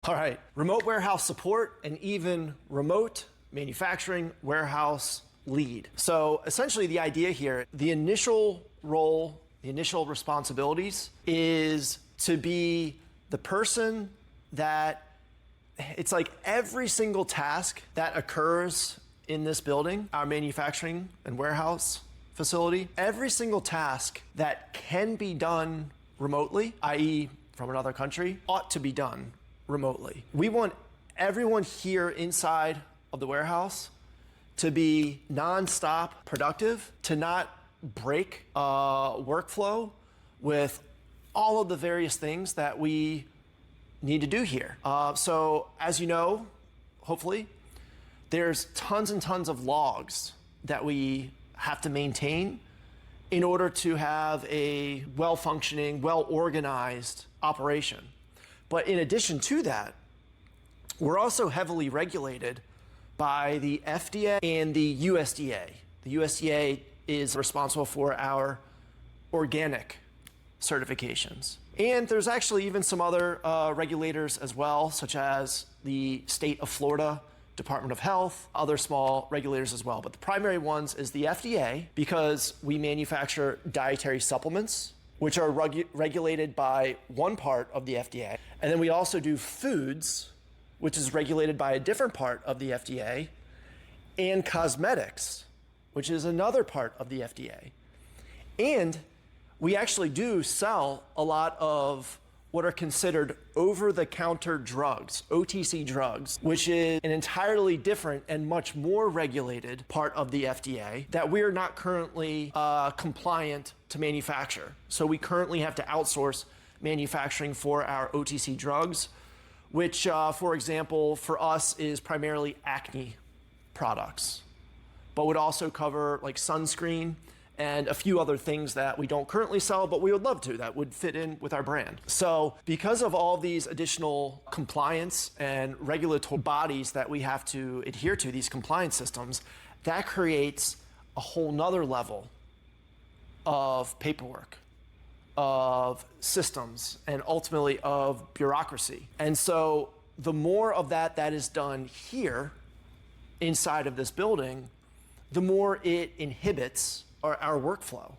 All right, remote warehouse support and even remote manufacturing warehouse lead. So essentially the idea here, the initial role, the initial responsibilities is to be the person that it's like every single task that occurs in this building, our manufacturing and warehouse facility, every single task that can be done remotely, i.e. from another country, ought to be done remotely. We want everyone here inside of the warehouse to be non-stop productive, to not break workflow with all of the various things that we need to do here. So as you know, hopefully, there's tons and tons of logs that we have to maintain in order to have a well-functioning, well-organized operation. But in addition to that, we're also heavily regulated by the FDA and the USDA. The USDA is responsible for our organic certifications. And there's actually even some other regulators as well, such as the state of Florida Department of Health, other small regulators as well. But the primary ones is the FDA, because we manufacture dietary supplements, which are regulated by one part of the FDA. And then we also do foods, which is regulated by a different part of the FDA, and cosmetics, which is another part of the FDA. And we actually do sell a lot of what are considered over-the-counter drugs, OTC drugs, which is an entirely different and much more regulated part of the FDA that we are not currently compliant to manufacture. So we currently have to outsource manufacturing for our OTC drugs, which, for example, for us is primarily acne products, but would also cover like sunscreen and a few other things that we don't currently sell, but we would love to, that would fit in with our brand. So because of all these additional compliance and regulatory bodies that we have to adhere to, these compliance systems, that creates a whole nother level of paperwork, of systems, and ultimately of bureaucracy. And so the more of that is done here inside of this building, the more it inhibits our workflow.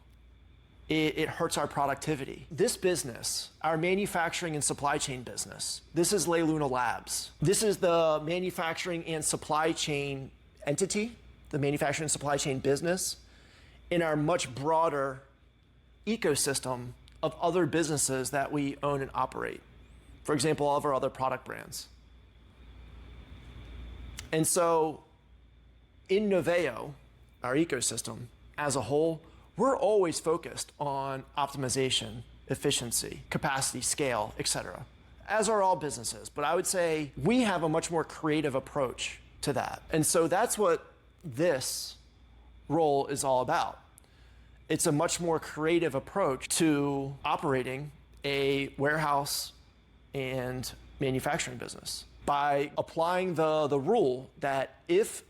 It hurts our productivity. This business, our manufacturing and supply chain business, this is Lei Luna Labs. This is the manufacturing and supply chain entity, the manufacturing and supply chain business, in our much broader ecosystem of other businesses that we own and operate. For example, all of our other product brands. And so in NOVAEO, our ecosystem, as a whole, we're always focused on optimization, efficiency, capacity, scale, etc., as are all businesses. But I would say we have a much more creative approach to that. And so that's what this role is all about. It's a much more creative approach to operating a warehouse and manufacturing business by applying the rule that if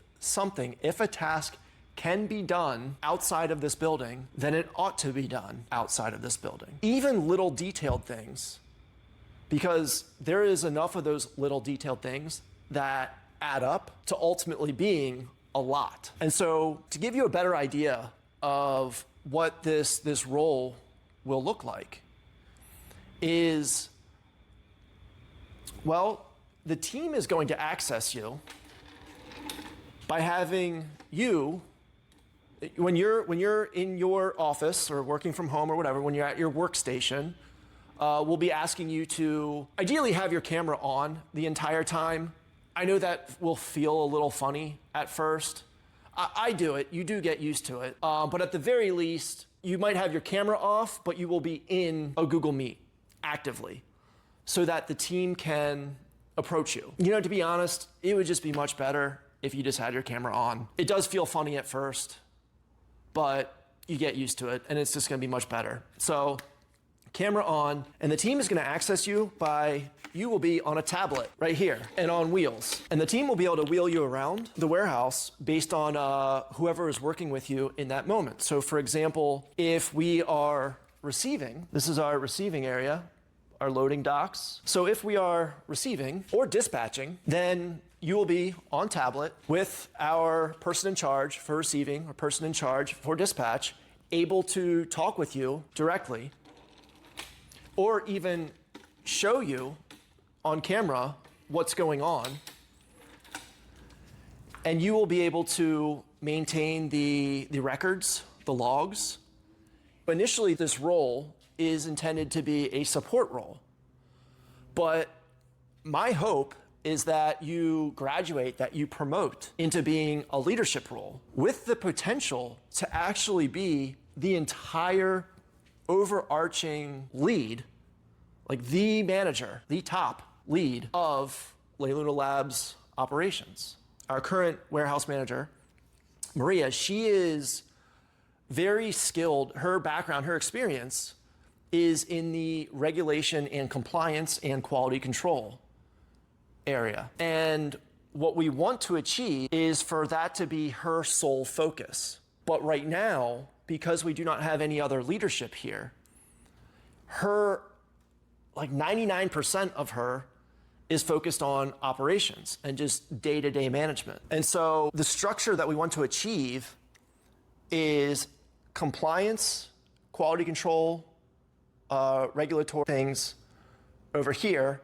a task can be done outside of this building, then it ought to be done outside of this building. Even little detailed things, because there is enough of those little detailed things that add up to ultimately being a lot. And so to give you a better idea of what this role will look like is, well, the team is going to access you by having you, when you're in your office or working from home or whatever, when you're at your workstation, we'll be asking you to ideally have your camera on the entire time. I know that will feel a little funny at first. I do it, you do get used to it. But at the very least, you might have your camera off, but you will be in a Google Meet actively so that the team can approach you. You know, to be honest, it would just be much better if you just had your camera on. It does feel funny at first, but you get used to it and it's just gonna be much better. So camera on, and the team is gonna access you by, you will be on a tablet right here and on wheels. And the team will be able to wheel you around the warehouse based on whoever is working with you in that moment. So for example, if we are receiving, this is our receiving area, our loading docks. So if we are receiving or dispatching, then you will be on tablet with our person in charge for receiving or person in charge for dispatch, able to talk with you directly or even show you on camera what's going on. And you will be able to maintain the records, the logs. Initially, this role is intended to be a support role. But my hope is that you graduate, that you promote into being a leadership role with the potential to actually be the entire overarching lead, like the manager, the top lead of Luna Labs operations. Our current warehouse manager, Maria, she is very skilled. Her background, her experience is in the regulation and compliance and quality control area. And what we want to achieve is for that to be her sole focus. But right now, because we do not have any other leadership here, her, like 99% of her is focused on operations and just day-to-day management. And so the structure that we want to achieve is compliance, quality control, regulatory things over here,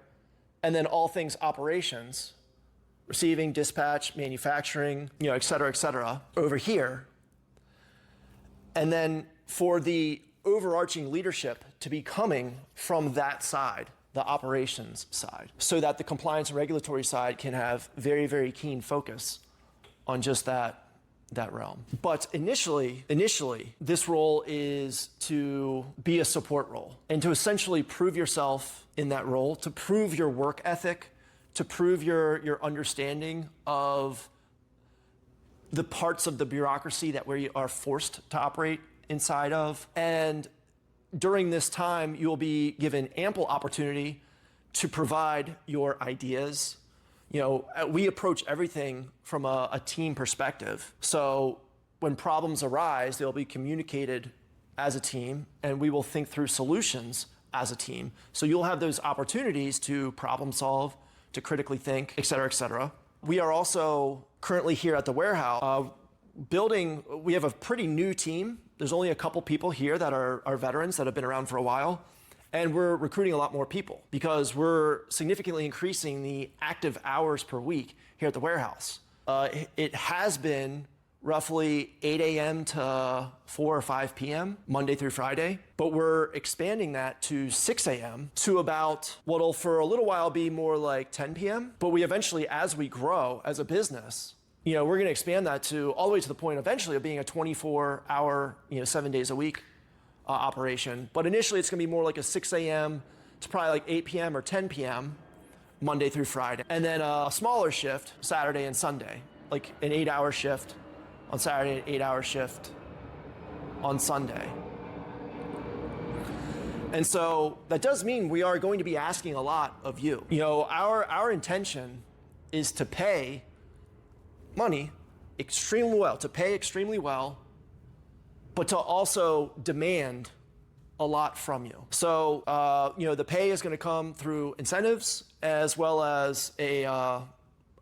and then all things operations, receiving, dispatch, manufacturing, et cetera, over here. And then for the overarching leadership to be coming from that side, the operations side, so that the compliance and regulatory side can have very, very keen focus on just that realm. But initially, this role is to be a support role and to essentially prove yourself in that role, to prove your work ethic, to prove your understanding of the parts of the bureaucracy that we are forced to operate inside of. And during this time, you will be given ample opportunity to provide your ideas. We approach everything from a team perspective. So when problems arise, they'll be communicated as a team, and we will think through solutions as a team. So you'll have those opportunities to problem solve, to critically think, et cetera, et cetera. We are also currently here at the warehouse we have a pretty new team. There's only a couple people here that are veterans that have been around for a while. And we're recruiting a lot more people because we're significantly increasing the active hours per week here at the warehouse. It has been roughly 8 a.m. to 4 or 5 p.m., Monday through Friday. But we're expanding that to 6 a.m. to about what'll for a little while be more like 10 p.m. But we eventually, as we grow as a business, we're going to expand that to all the way to the point eventually of being a 24-hour, 7 days a week operation. But initially, it's going to be more like a 6 a.m. to probably like 8 p.m. or 10 p.m. Monday through Friday. And then a smaller shift Saturday and Sunday, like an 8-hour shift on Saturday, an 8-hour shift on Sunday. And so that does mean we are going to be asking a lot of you. Our intention is to pay money extremely well, but to also demand a lot from you. So, the pay is going to come through incentives as well as a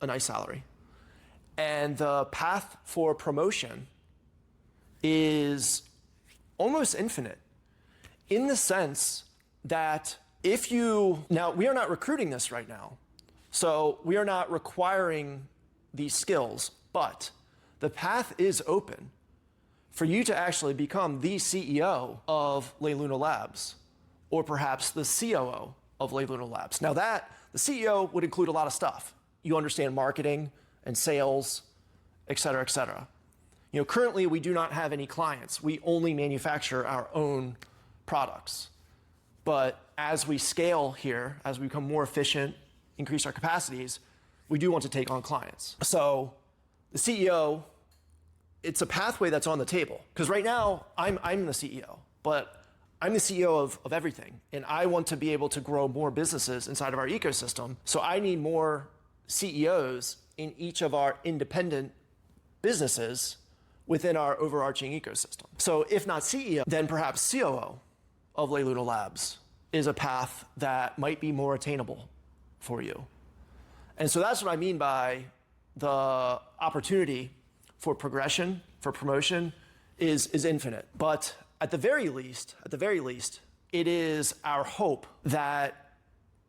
nice salary. And the path for promotion is almost infinite in the sense that now we are not recruiting this right now. So we are not requiring these skills, but the path is open for you to actually become the CEO of Luna Labs, or perhaps the COO of Luna Labs. Now the CEO would include a lot of stuff. You understand marketing and sales, et cetera, et cetera. Currently we do not have any clients. We only manufacture our own products. But as we scale here, as we become more efficient, increase our capacities, we do want to take on clients. So the CEO, it's a pathway that's on the table. Because right now, I'm the CEO, but I'm the CEO of everything. And I want to be able to grow more businesses inside of our ecosystem. So I need more CEOs in each of our independent businesses within our overarching ecosystem. So if not CEO, then perhaps COO of Luna Labs is a path that might be more attainable for you. And so that's what I mean by the opportunity for progression, for promotion is infinite. But at the very least, it is our hope that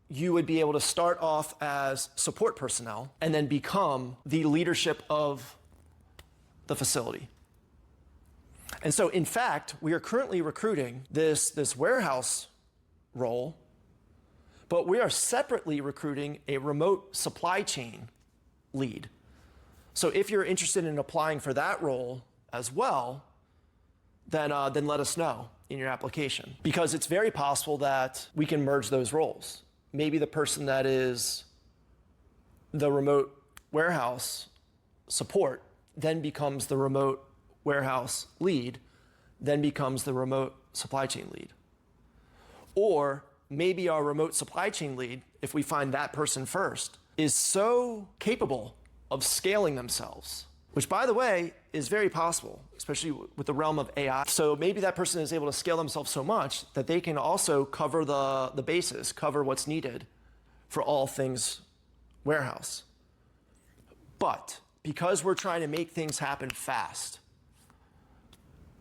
you would be able to start off as support personnel and then become the leadership of the facility. And so, in fact, we are currently recruiting this warehouse role, but we are separately recruiting a remote supply chain lead. So if you're interested in applying for that role as well, then let us know in your application, because it's very possible that we can merge those roles. Maybe the person that is the remote warehouse support then becomes the remote warehouse lead, then becomes the remote supply chain lead. Or maybe our remote supply chain lead, if we find that person first, is so capable of scaling themselves, which, by the way, is very possible, especially with the realm of AI. So maybe that person is able to scale themselves so much that they can also cover the bases, cover what's needed for all things warehouse. But because we're trying to make things happen fast,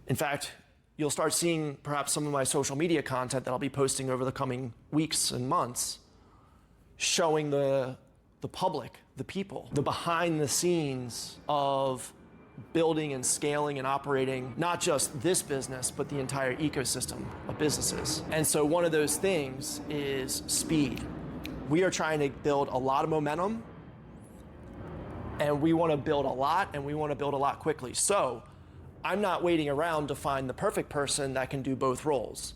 in fact, you'll start seeing perhaps some of my social media content that I'll be posting over the coming weeks and months, showing the public, the people, the behind the scenes of building and scaling and operating not just this business, but the entire ecosystem of businesses. And so one of those things is speed. We are trying to build a lot of momentum, and we want to build a lot, and we want to build a lot quickly. So I'm not waiting around to find the perfect person that can do both roles.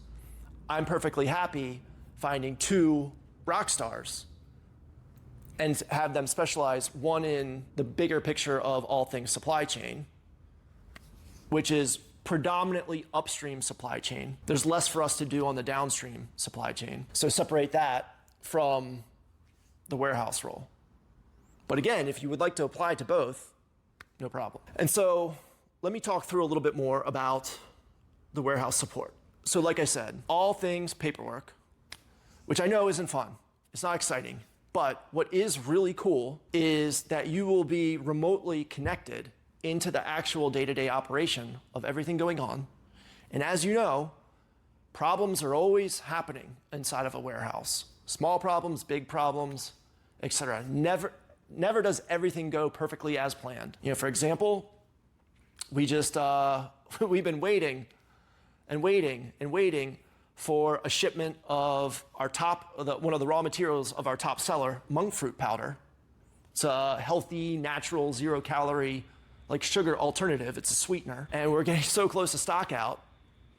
I'm perfectly happy finding two rock stars and have them specialize, one in the bigger picture of all things supply chain, which is predominantly upstream supply chain. There's less for us to do on the downstream supply chain. So separate that from the warehouse role. But again, if you would like to apply to both, no problem. And so let me talk through a little bit more about the warehouse support. So like I said, all things paperwork, which I know isn't fun. It's not exciting. But what is really cool is that you will be remotely connected into the actual day-to-day operation of everything going on. And as you know, problems are always happening inside of a warehouse. Small problems, big problems, etc. Never does everything go perfectly as planned. You know, for example, we've been waiting for a shipment of one of the raw materials of our top seller, monk fruit powder. It's a healthy, natural, zero-calorie, like sugar alternative. It's a sweetener. And we're getting so close to stock out.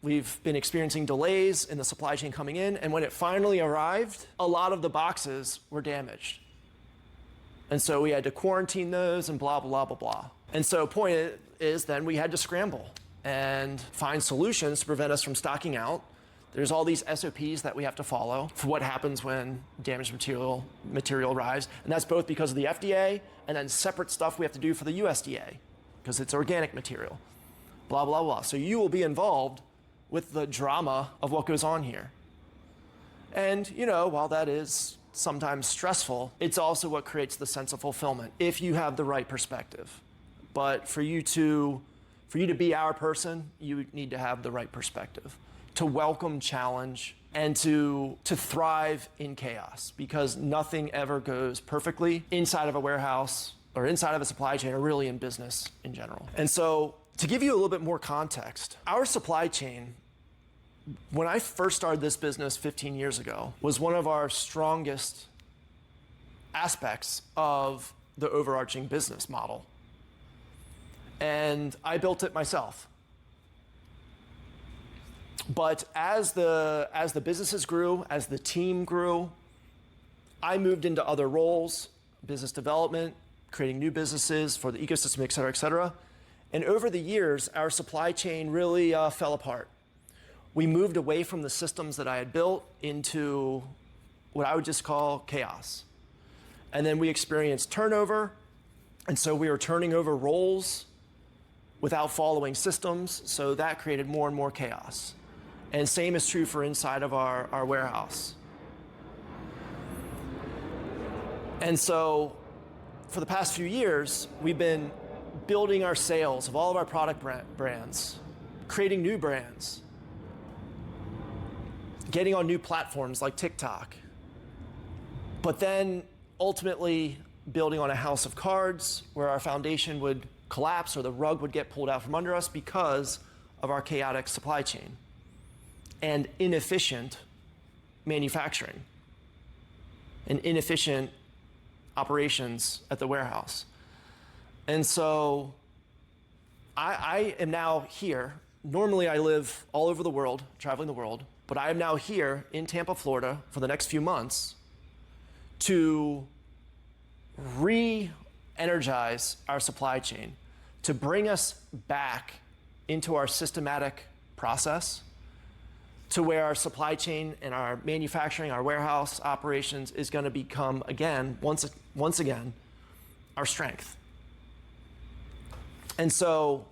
We've been experiencing delays in the supply chain coming in, and when it finally arrived, a lot of the boxes were damaged. And so we had to quarantine those and blah, blah, blah, blah. And so point is then we had to scramble and find solutions to prevent us from stocking out. There's all these SOPs that we have to follow for what happens when damaged material arrives. And that's both because of the FDA and then separate stuff we have to do for the USDA because it's organic material, blah, blah, blah. So you will be involved with the drama of what goes on here. And, you know, while that is sometimes stressful, it's also what creates the sense of fulfillment if you have the right perspective. But for you to be our person, you need to have the right perspective, to welcome challenge and to thrive in chaos, because nothing ever goes perfectly inside of a warehouse or inside of a supply chain or really in business in general. And so to give you a little bit more context, our supply chain, when I first started this business 15 years ago, was one of our strongest aspects of the overarching business model. And I built it myself. But as the businesses grew, as the team grew, I moved into other roles, business development, creating new businesses for the ecosystem, et cetera, et cetera. And over the years, our supply chain really fell apart. We moved away from the systems that I had built into what I would just call chaos. And then we experienced turnover. And so we were turning over roles without following systems. So that created more and more chaos. And same is true for inside of our warehouse. And so for the past few years, we've been building our sales of all of our product brands, creating new brands, getting on new platforms like TikTok, but then ultimately building on a house of cards where our foundation would collapse or the rug would get pulled out from under us because of our chaotic supply chain and inefficient manufacturing and inefficient operations at the warehouse. And so I am now here. Normally I live all over the world, traveling the world, but I am now here in Tampa, Florida for the next few months to re-energize our supply chain, to bring us back into our systematic process to where our supply chain and our manufacturing, our warehouse operations is going to become again, once again, our strength. And so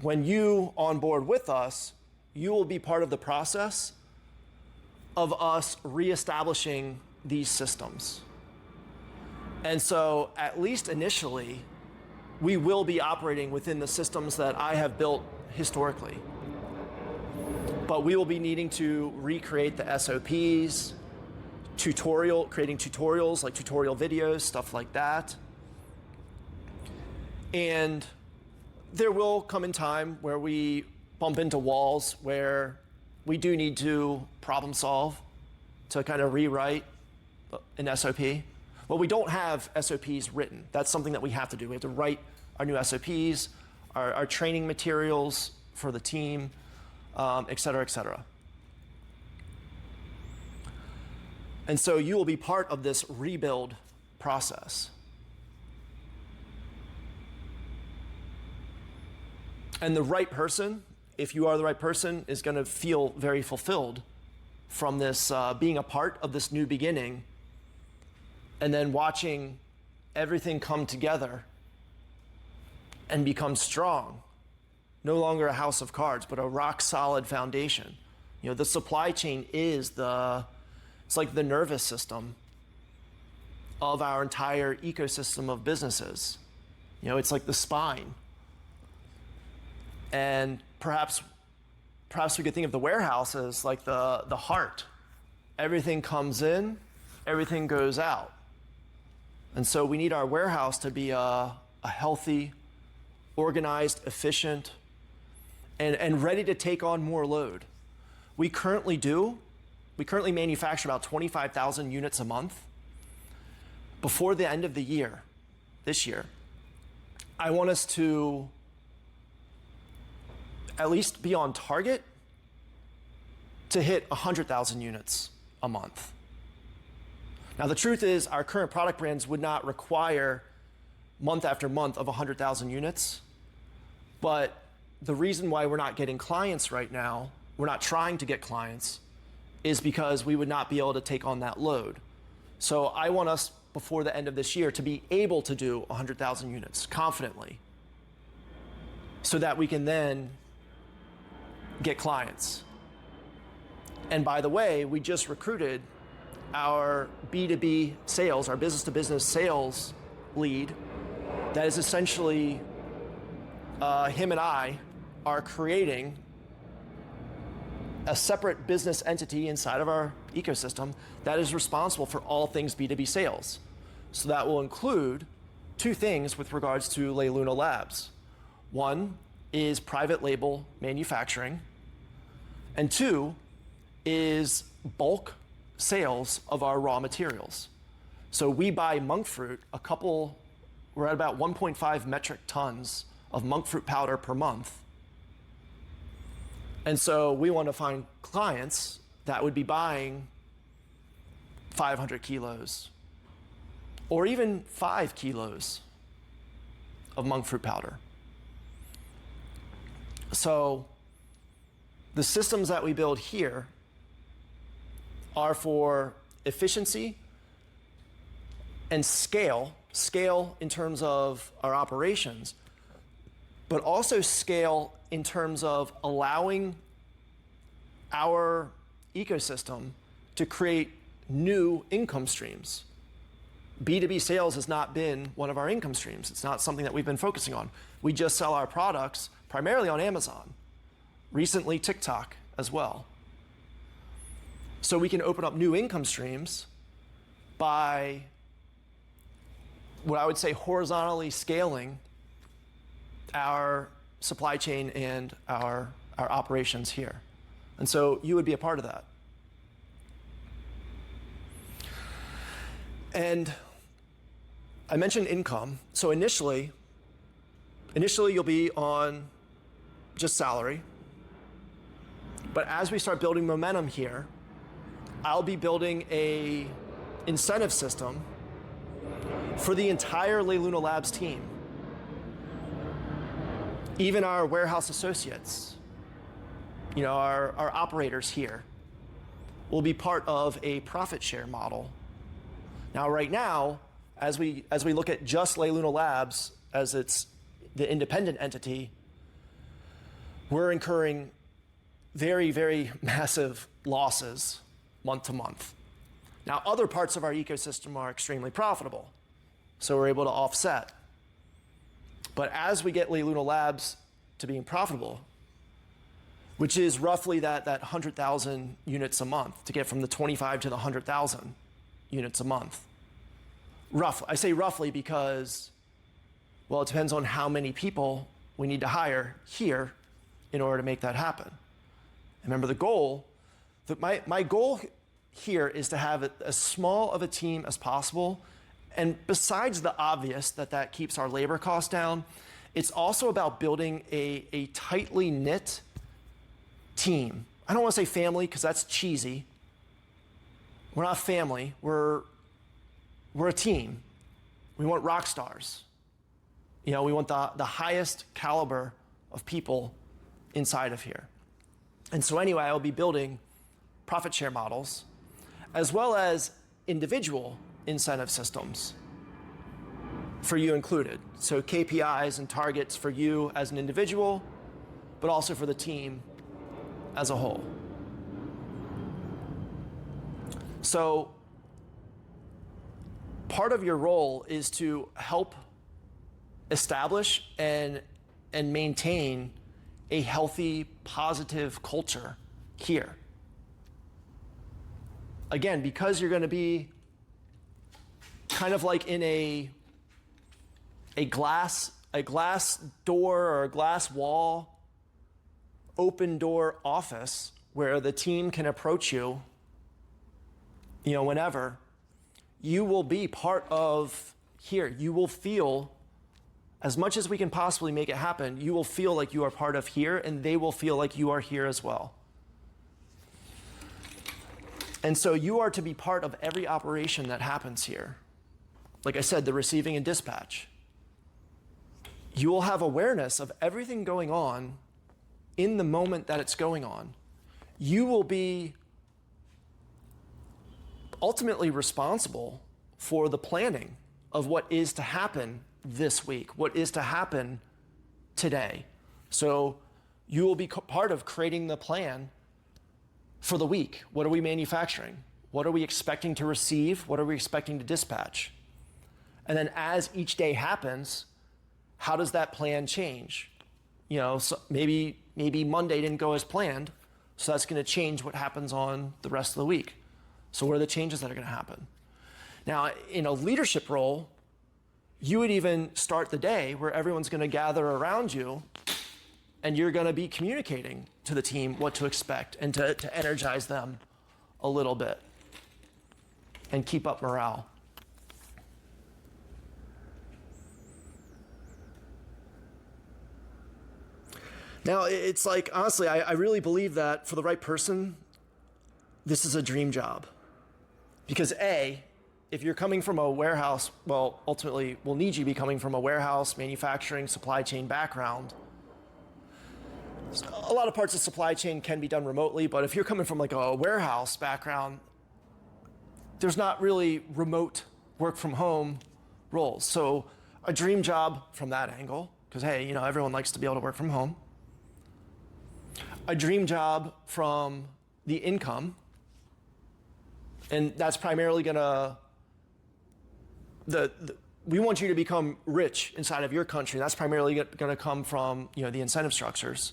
when you onboard with us, you will be part of the process of us reestablishing these systems. And so at least initially, we will be operating within the systems that I have built historically. But we will be needing to recreate the SOPs, creating tutorials like tutorial videos, stuff like that. And there will come in time where we bump into walls where we do need to problem solve to kind of rewrite an SOP. Well, we don't have SOPs written. That's something that we have to do. We have to write our new SOPs, our training materials for the team, et cetera, et cetera. And so you will be part of this rebuild process. And the right person, if you are the right person, is going to feel very fulfilled from this, being a part of this new beginning, and then watching everything come together and become strong. No longer a house of cards, but a rock solid foundation. You know, the supply chain is it's like the nervous system of our entire ecosystem of businesses. You know, it's like the spine. And perhaps we could think of the warehouse as like the heart. Everything comes in, everything goes out. And so we need our warehouse to be a healthy, organized, efficient, and ready to take on more load. We currently manufacture about 25,000 units a month. Before the end of the year, this year, I want us to at least be on target to hit 100,000 units a month. Now, the truth is our current product brands would not require month after month of 100,000 units, but the reason why we're not getting clients right now, we're not trying to get clients, is because we would not be able to take on that load. So I want us, before the end of this year, to be able to do 100,000 units confidently so that we can then get clients. And by the way, we just recruited our B2B sales, our business-to-business sales lead. That is essentially him and I are creating a separate business entity inside of our ecosystem that is responsible for all things B2B sales. So that will include two things with regards to Le Luna Labs. One is private label manufacturing, and two is bulk sales of our raw materials. So we buy monk fruit, we're at about 1.5 metric tons of monk fruit powder per month. And so we want to find clients that would be buying 500 kilos or even 5 kilos of monk fruit powder. So the systems that we build here are for efficiency and scale in terms of our operations, but also scale in terms of allowing our ecosystem to create new income streams. B2B sales has not been one of our income streams. It's not something that we've been focusing on. We just sell our products primarily on Amazon, recently TikTok as well. So we can open up new income streams by what I would say horizontally scaling our supply chain and our operations here. And so you would be a part of that. And I mentioned income. So initially you'll be on just salary. But as we start building momentum here, I'll be building a incentive system for the entire Le Luna Labs team. Even our warehouse associates, our operators here will be part of a profit share model. Now, right now, as we look at just Le Luna Labs as it's the independent entity, we're incurring very, very massive losses month to month. Now, other parts of our ecosystem are extremely profitable, so we're able to offset. But as we get Le Luna Labs to being profitable, which is roughly that 100,000 units a month, to get from the 25 to the 100,000 units a month. Roughly, I say roughly because, well, it depends on how many people we need to hire here in order to make that happen. Remember the goal, my goal here is to have as small of a team as possible. And besides the obvious that keeps our labor costs down, it's also about building a tightly knit team. I don't want to say family because that's cheesy. We're not family, we're a team. We want rock stars. We want the highest caliber of people inside of here. And so anyway, I'll be building profit share models as well as individual incentive systems for you included. So KPIs and targets for you as an individual, but also for the team as a whole. So part of your role is to help establish and maintain a healthy, positive culture here. Again, because you're going to be kind of like in a glass door or a glass wall, open door office where the team can approach you, whenever, you will be part of here. You will feel, as much as we can possibly make it happen, you will feel like you are part of here, and they will feel like you are here as well. And so you are to be part of every operation that happens here. Like I said, the receiving and dispatch. You will have awareness of everything going on in the moment that it's going on. You will be ultimately responsible for the planning of what is to happen this week, what is to happen today. So you will be part of creating the plan for the week. What are we manufacturing? What are we expecting to receive? What are we expecting to dispatch? And then as each day happens, how does that plan change? So maybe Monday didn't go as planned, so that's going to change what happens on the rest of the week. So what are the changes that are going to happen? Now, in a leadership role, you would even start the day where everyone's going to gather around you and you're going to be communicating to the team what to expect and to energize them a little bit and keep up morale. Now, it's like, honestly, I really believe that for the right person, this is a dream job. Because A, if you're coming from a warehouse, well, ultimately, we'll need you to be coming from a warehouse, manufacturing, supply chain background. A lot of parts of supply chain can be done remotely, but if you're coming from like a warehouse background, there's not really remote work from home roles. So a dream job from that angle, because hey, everyone likes to be able to work from home. A dream job from the income, and that's primarily gonna, we want you to become rich inside of your country. That's primarily gonna come from, the incentive structures.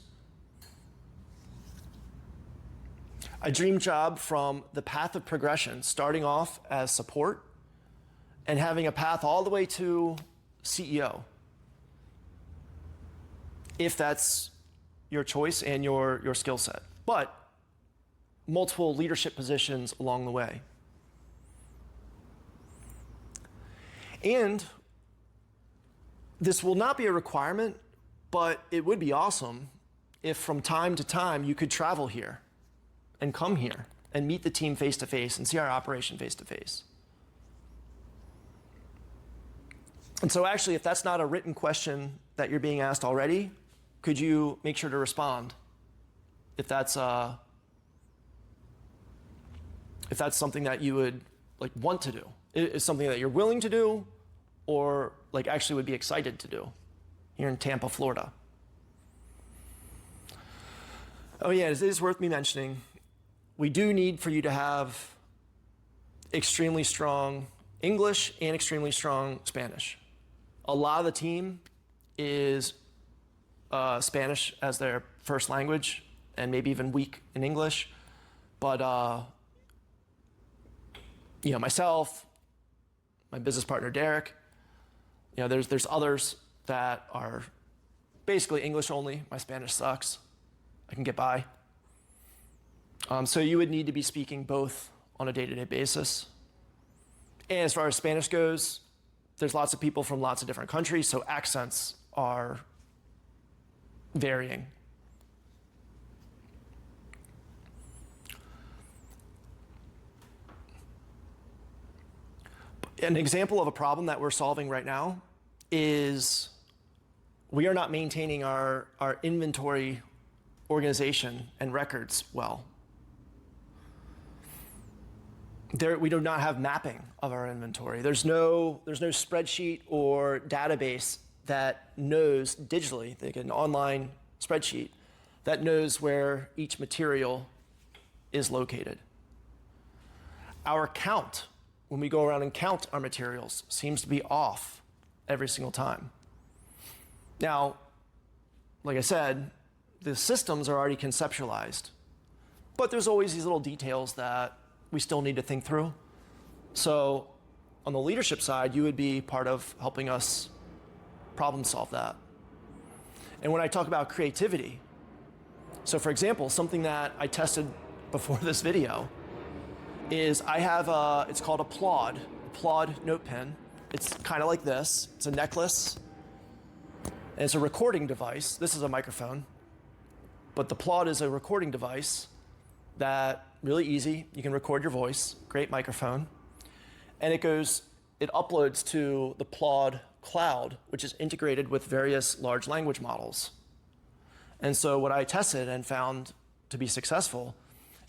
A dream job from the path of progression, starting off as support and having a path all the way to CEO, if that's your choice and your skill set. But multiple leadership positions along the way. And this will not be a requirement, but it would be awesome if from time to time you could travel here and come here and meet the team face to face and see our operation face to face. And so actually, if that's not a written question that you're being asked already, could you make sure to respond if that's something that you would want to do? Is something that you're willing to do or actually would be excited to do here in Tampa, Florida? Oh yeah, it is worth me mentioning, we do need for you to have extremely strong English and extremely strong Spanish. A lot of the team is Spanish as their first language and maybe even weak in English. But myself, my business partner Derek, there's others that are basically English only. My Spanish sucks. I can get by. So you would need to be speaking both on a day-to-day basis. And as far as Spanish goes, there's lots of people from lots of different countries, so accents are varying. An example of a problem that we're solving right now is we are not maintaining our inventory organization and records well. We do not have mapping of our inventory. There's no spreadsheet or database that knows digitally, like an online spreadsheet, that knows where each material is located. Our count, when we go around and count our materials, seems to be off every single time. Now, like I said, the systems are already conceptualized, but there's always these little details that we still need to think through. So on the leadership side, you would be part of helping us problem solve that. And when I talk about creativity, so for example, something that I tested before this video is I have it's called a Plod note pen. It's kind of like this. It's a necklace, and it's a recording device. This is a microphone, but the Plod is a recording device that really easy. You can record your voice, great microphone. And it uploads to the Plod cloud, which is integrated with various large language models. And so what I tested and found to be successful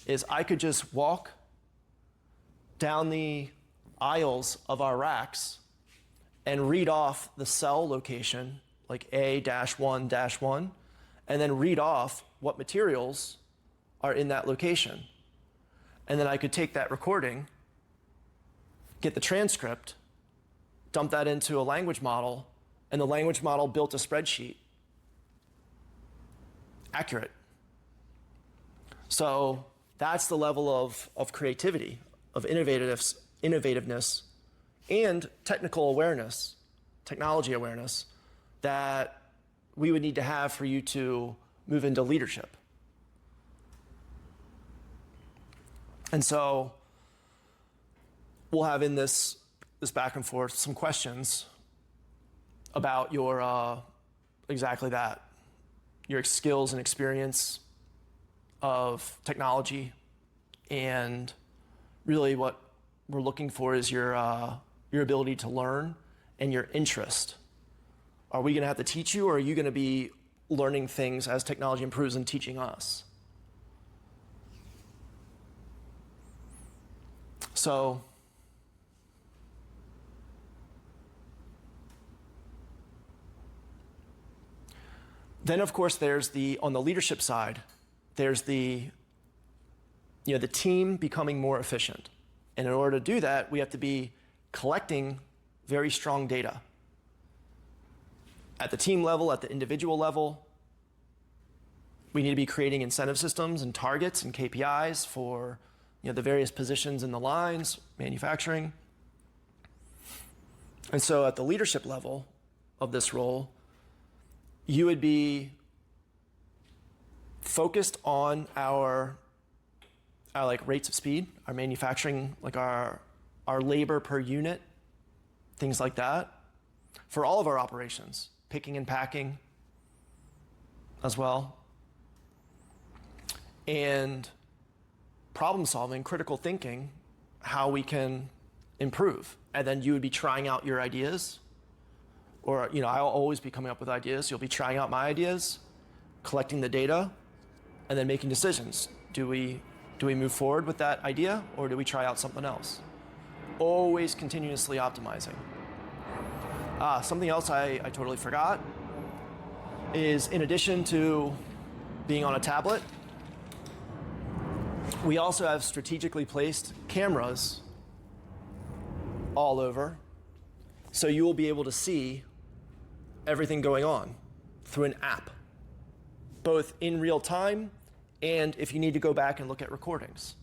is I could just walk down the aisles of our racks and read off the cell location, like A-1-1, and then read off what materials are in that location. And then I could take that recording, get the transcript, dump that into a language model, and the language model built a spreadsheet. Accurate. So that's the level of creativity, of innovativeness, and technical awareness, technology awareness, that we would need to have for you to move into leadership. And so we'll have in this back and forth some questions about your exactly that, your skills and experience of technology, and really what we're looking for is your ability to learn and your interest. Are we going to have to teach you, or are you going to be learning things as technology improves and teaching us? So then, of course, there's on the leadership side, there's the the team becoming more efficient. And in order to do that, we have to be collecting very strong data at the team level, at the individual level. We need to be creating incentive systems and targets and KPIs for the various positions in the lines, manufacturing. And so at the leadership level of this role, you would be focused on our like rates of speed, our manufacturing, like our labor per unit, things like that, for all of our operations, picking and packing as well. And problem solving, critical thinking, how we can improve. And then you would be trying out your ideas, or I'll always be coming up with ideas. You'll be trying out my ideas, collecting the data, and then making decisions. Do we move forward with that idea, or do we try out something else? Always continuously optimizing. Something else I totally forgot is, in addition to being on a tablet, we also have strategically placed cameras all over, so you will be able to see everything going on through an app, both in real time and if you need to go back and look at recordings.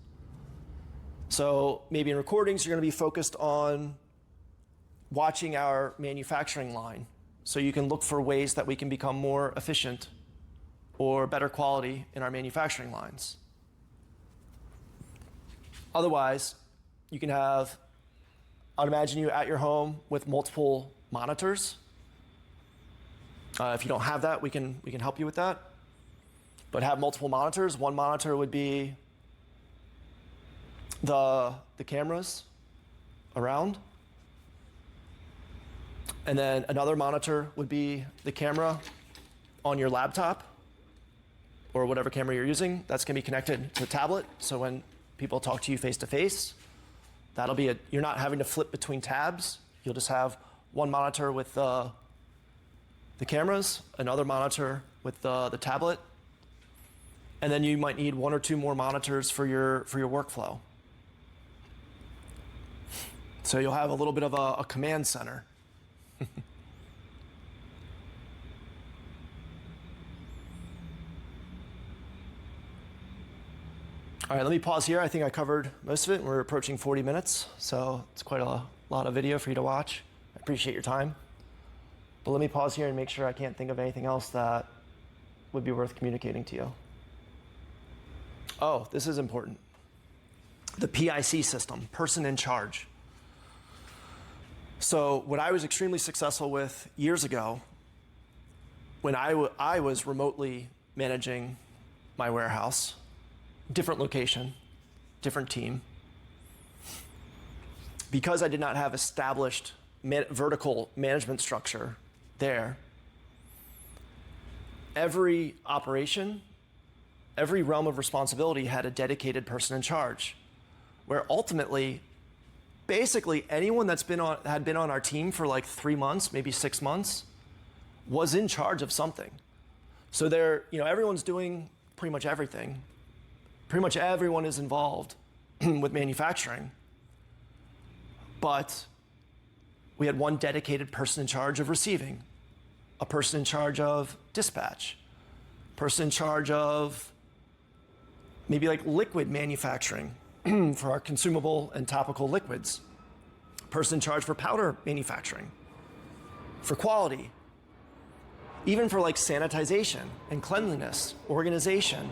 So maybe in recordings, you're going to be focused on watching our manufacturing line, so you can look for ways that we can become more efficient or better quality in our manufacturing lines. Otherwise, you can have, I'd imagine you at your home with multiple monitors. If you don't have that, we can help you with that. But have multiple monitors. One monitor would be the cameras around. And then another monitor would be the camera on your laptop or whatever camera you're using. That's going to be connected to a tablet. So when people talk to you face to face, that'll be you're not having to flip between tabs. You'll just have one monitor with the cameras, another monitor with the tablet, and then you might need one or two more monitors for your workflow. So you'll have a little bit of a command center. All right, let me pause here. I think I covered most of it. We're approaching 40 minutes, so it's quite a lot of video for you to watch. I appreciate your time. But let me pause here and make sure I can't think of anything else that would be worth communicating to you. Oh, this is important. The PIC system, person in charge. So what I was extremely successful with years ago, when I was remotely managing my warehouse, different location, different team, because I did not have established vertical management structure there, every operation, every realm of responsibility had a dedicated person in charge, where ultimately, basically anyone had been on our team for like 3 months, maybe 6 months, was in charge of something. So everyone's doing pretty much everything. Pretty much everyone is involved with manufacturing, but we had one dedicated person in charge of receiving, a person in charge of dispatch, person in charge of maybe like liquid manufacturing for our consumable and topical liquids, person in charge for powder manufacturing, for quality, even for like sanitization and cleanliness, organization.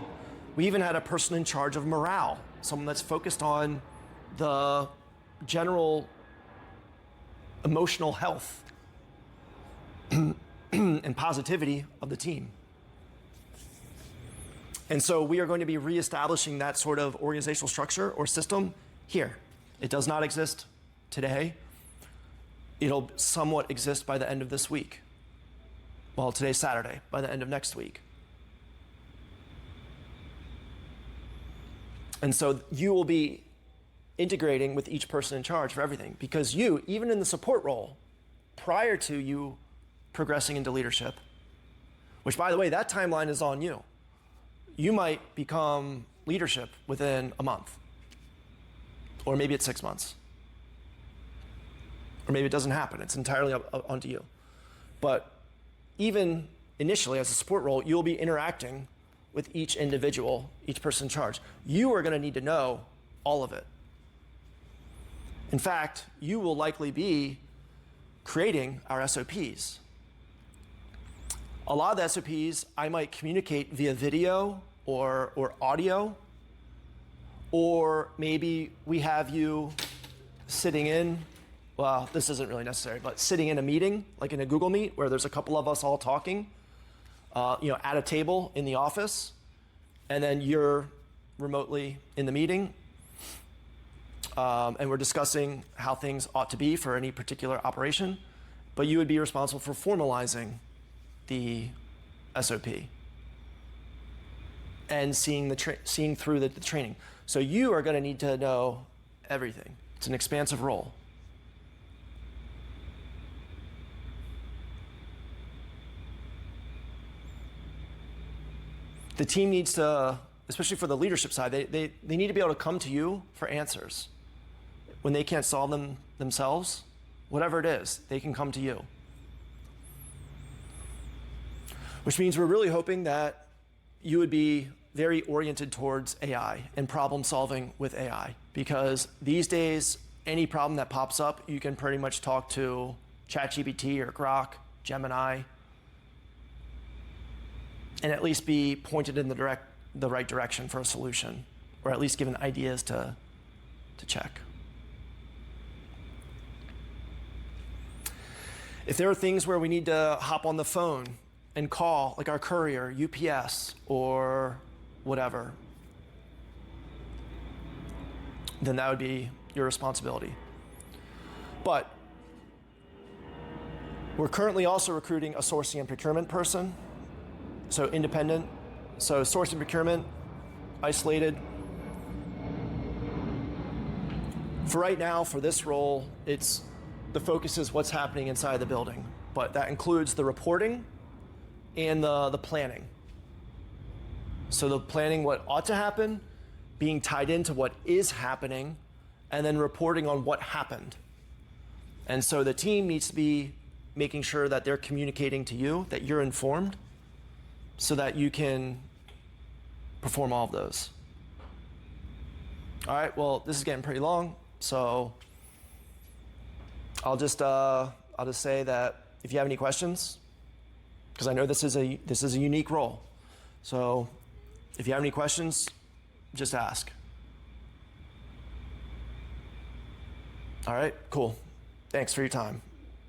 We even had a person in charge of morale, someone that's focused on the general emotional health and positivity of the team. And so we are going to be reestablishing that sort of organizational structure or system here. It does not exist today. It'll somewhat exist by the end of this week. Well, today's Saturday, by the end of next week. And so you will be integrating with each person in charge for everything, because you, even in the support role, prior to you progressing into leadership, which by the way, that timeline is on you. You might become leadership within a month. Or maybe it's 6 months. Or maybe it doesn't happen. It's entirely up onto you. But even initially as a support role, you'll be interacting with each individual, each person in charge. You are going to need to know all of it. In fact, you will likely be creating our SOPs. A lot of the SOPs I might communicate via video or audio, or maybe we have you sitting in, well, this isn't really necessary, but sitting in a meeting, like in a Google Meet, where there's a couple of us all talking, at a table in the office, and then you're remotely in the meeting, and we're discussing how things ought to be for any particular operation, but you would be responsible for formalizing the SOP and seeing through the training. So you are going to need to know everything. It's an expansive role. The team needs to, especially for the leadership side, they need to be able to come to you for answers. When they can't solve them themselves, whatever it is, they can come to you. Which means we're really hoping that you would be very oriented towards AI and problem solving with AI. Because these days, any problem that pops up, you can pretty much talk to ChatGPT or Grok, Gemini, and at least be pointed in the right direction for a solution, or at least given ideas to check. If there are things where we need to hop on the phone and call, like our courier, UPS, or whatever, then that would be your responsibility. But we're currently also recruiting a sourcing and procurement person, so independent. So sourcing procurement, isolated. For right now, for this role, the focus is what's happening inside the building, but that includes the reporting and the planning. So the planning what ought to happen, being tied into what is happening, and then reporting on what happened. And so the team needs to be making sure that they're communicating to you, that you're informed, so that you can perform all of those. All right, well, this is getting pretty long, so I'll just say that if you have any questions, because I know this is a unique role. So if you have any questions, just ask. All right, cool. Thanks for your time.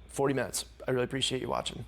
40 minutes. I really appreciate you watching.